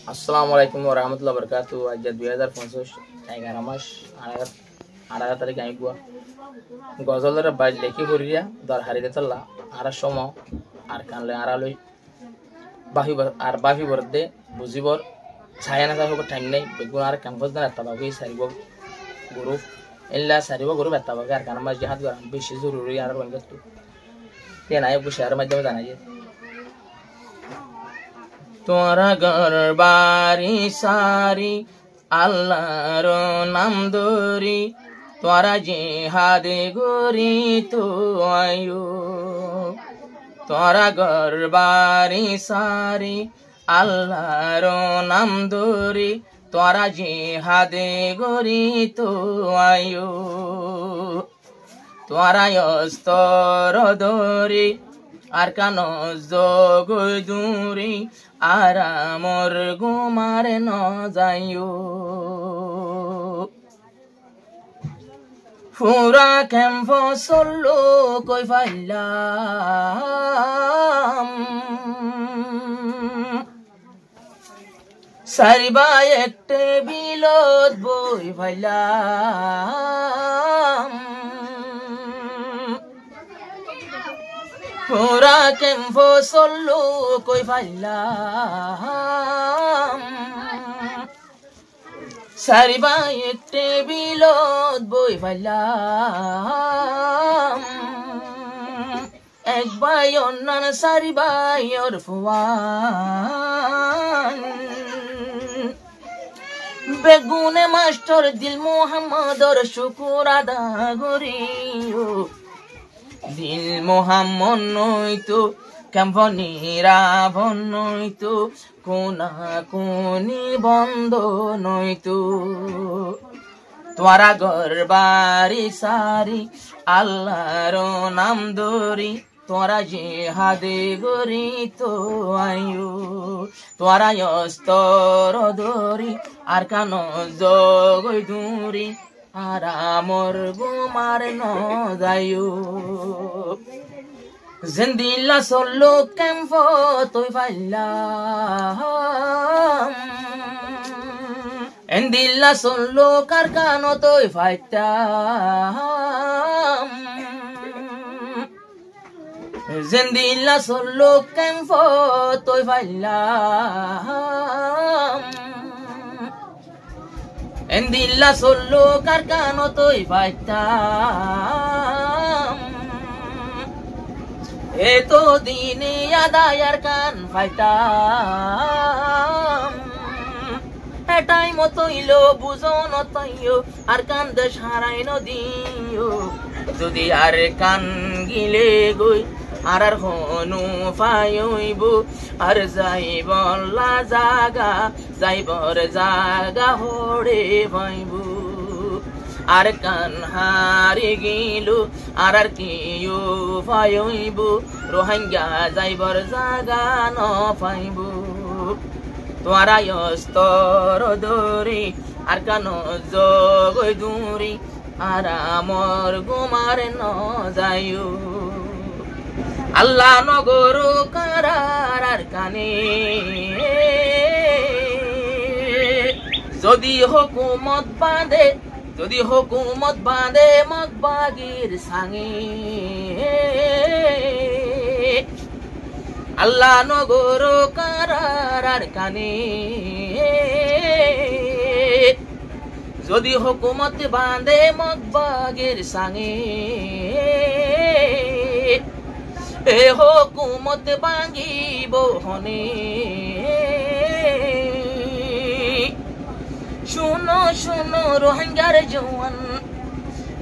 আসসালামু আলাইকুম ওয়া রাহমাতুল্লাহি ওয়া বারাকাতুহু। আজ 2025 11 মাস 18 তারিখ আমি গুয়া গজলের বাজ লেখি করিয়া দর হারিতে চললা আর সম আর কানলে আড়ালই বাহি বরদে বুঝিবর ছায়া না যাবে টাইম নেই বেগুন আর ক্যাম্পাস দান একটা বাকি সারিব গুরু এল্লা সারিব গুরু একটা বাকি আর কান মাস জিহাদ করা বেশি জরুরি আর রঙ তো তে নাই বুঝার মাধ্যমে জানা যায় তোরা ঘর বাড়ি সারি আল্লাহর নাম ধরি তোরা জিহাদে গরি তো আয়ু তোরা ঘর বাড়ি সারি আল্লাহর নাম ধরি তোরা জিহাদে গরি তো আয়ু তোরা অস্তর ধরি আর কান জগই দূরি আর আমর গুমার ন যাইও পুরা ক্যাম্প চললো কই ফাইলাম সারিবা একটে বিলত বই ফাইলাম পুরা ক্যাম্প চললো কই ফাইলাম সারিবা একটে বিলত বই ফাইলাম এক ভাই অন্যান্য সারিবাই ওর ফুয়ান বেগুনে মাস্টার দিল মোহাম্মদর শুকুর আদা গরিও দিল মোহাম্মদ নইতো ক্যাম্পনিরাভন নইতো কোনা কোনি বন্ধ নইতো তোরা ঘর বাড়ি সারি আল্লাহর নাম ধরি তোরা জিহাদে গরি তো আয়ু তোরা অস্তর ধরি আর কান জগই দূরি আর আমর গুমার ন যাইও জিন্দিল্লা চললো ক্যাম্প তুই ফাইলাম এন্দিল্লা চললো কারখানো তুই ফাইতাম জিন্দিল্লা চললো ক্যাম্প তুই ফাইলাম এন্দিল্লা চললো কারখানো তুই ফাইতাম এতো দিনে আদায়ার কান ফাইতাম এটাই মতইল বুঝো নতইও আর কান দেশ হারাই নদিও যদি আর কান গিলে গই আর হনু ফাইব আর যাইবলা জাগা যাইবর জাগা হড়ে ভাইব আর কান হারি গিলু আর কিউ ফাইব রোহিঙ্গা যাইবর জাগা ন ফাইব তোরা অস্তর ধরি আর কান জগই দূরি আর আমর গুমার ন যাইও আল্লাহ নগর কারার আর কানে যদি হুকুমত বাঁধে মগবাগির সাঙে আল্লাহ নগর কারার আর কানে যদি হুকুমত বাঁধে মগবাগির সাঙে এ হুকুমত ভাঙিব হনে শুনো শুনো রোহিঙ্গার জওয়ান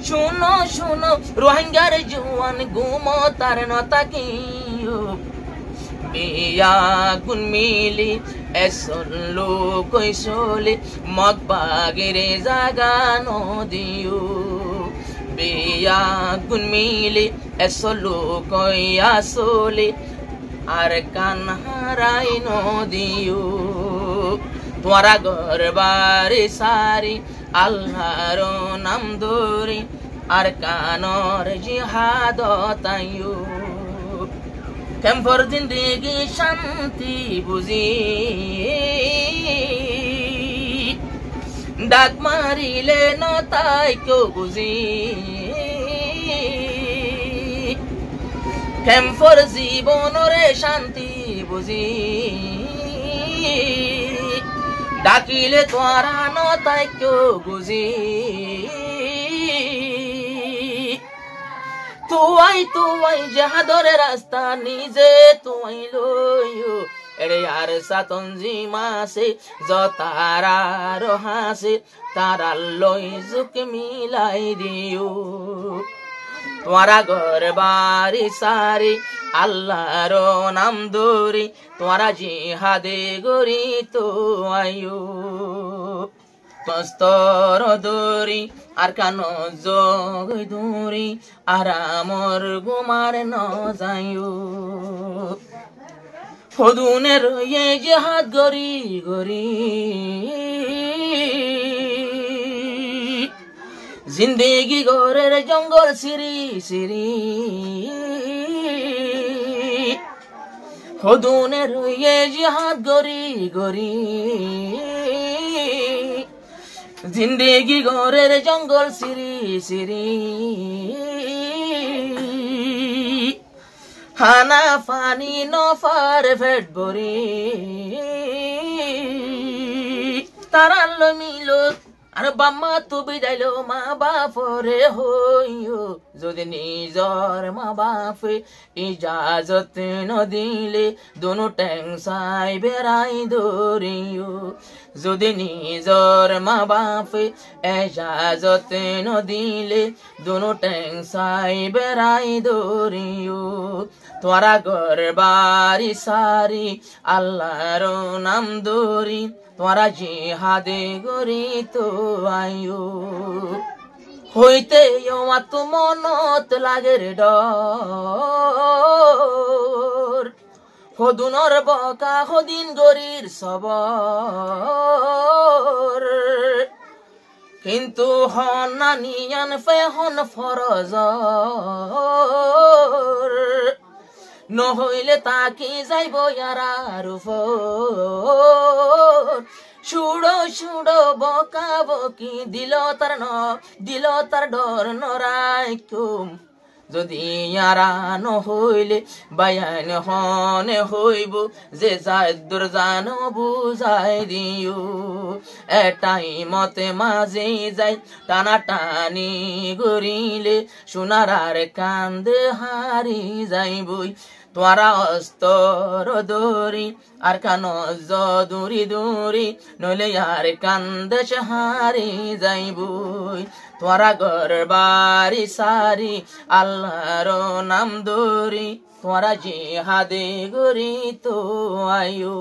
শুনো শুনো রোহিঙ্গার জওয়ান গুমতার নতাকিও বিয়া গুন মিলি এসল্লো কইসলে মগবাগিরে জাগা নদিও বিয়া গুন মিলি এসল্লো কইয়া সলে আর কান হারাই নদিও তোরা ঘর বাড়ি সারি আল্লাহর নাম ধরি আর কানর জিহাদ তাইও ক্যাম্পর জিন্দেগি শান্তি বুঝি ডাক মারিলে না তাই কেউ বুঝি প্রেমফর জীবনরে শান্তি বুঝি ডাকিলে তোরা না তাই কেউ বুঝি তুই যাহাদরে রাস্তা নিজে তুই লইও এরে আর সাতঞ্জি মাসে যতারার হাসে তারা লই জুক মিলাই দিও তোরা ঘর বাড়ি সারি আল্লাহর নাম দরি তোরা জিহাদে গরি তো আয়ো মস্তর দরি আর কানো যোগ দরি আর আমর গুমার ন যাইও হদুনের এ জিহাদ গরি গরি জিন্দেগি গরের জঙ্গল সিরি সিরি হদুনের এ জিহাদ গরি গরি জিন্দেগি গরের জঙ্গল সিরি সিরি হানা ফানি নফার ফেট বরি তারাল মিলো আর বাম্মা তু বিদাইলো মা বাপরে হইও যদি নিজর মা বাপে ইজাজত ন দিলে দোনো ট্যাংসাই বেড়াই ধরিও যদি নিজর মা বাপে ইজাজত ন দিলে দোনো ট্যাংসাই বেড়াই ধরিও তোরা ঘর বাড়ি সারি আল্লাহর নাম দরি তোরা জিহাদে গরি তো আয়ো হইতে মাত মনত লাগে রে ডর হদুনর বকা হদিন গরির সবর কিন্তু হন না নিয়ান ফে হন ফরজ নহইলে তাকি যাইব ইয়ার উপর সুড়ো সুড়ো বকা বকি দিল তার ডর নরাইকুম যদি ইয়ারা নহইলে বায়ান হনে হইব যে যাইদুর জানো বুঝাই দিও এটাই মতে মাঝে যাই টানা টানি গরিলে সোনার আর কান্দে হারি যাইবই তোরা অস্তর দরি আর কানো দূরি দূরি নইলে আর কান্দে হারি যাইবই তোরা ঘর বাড়ি সারি আল্লাহর নাম দরি তোরা জিহাদে গরি তো আয়ো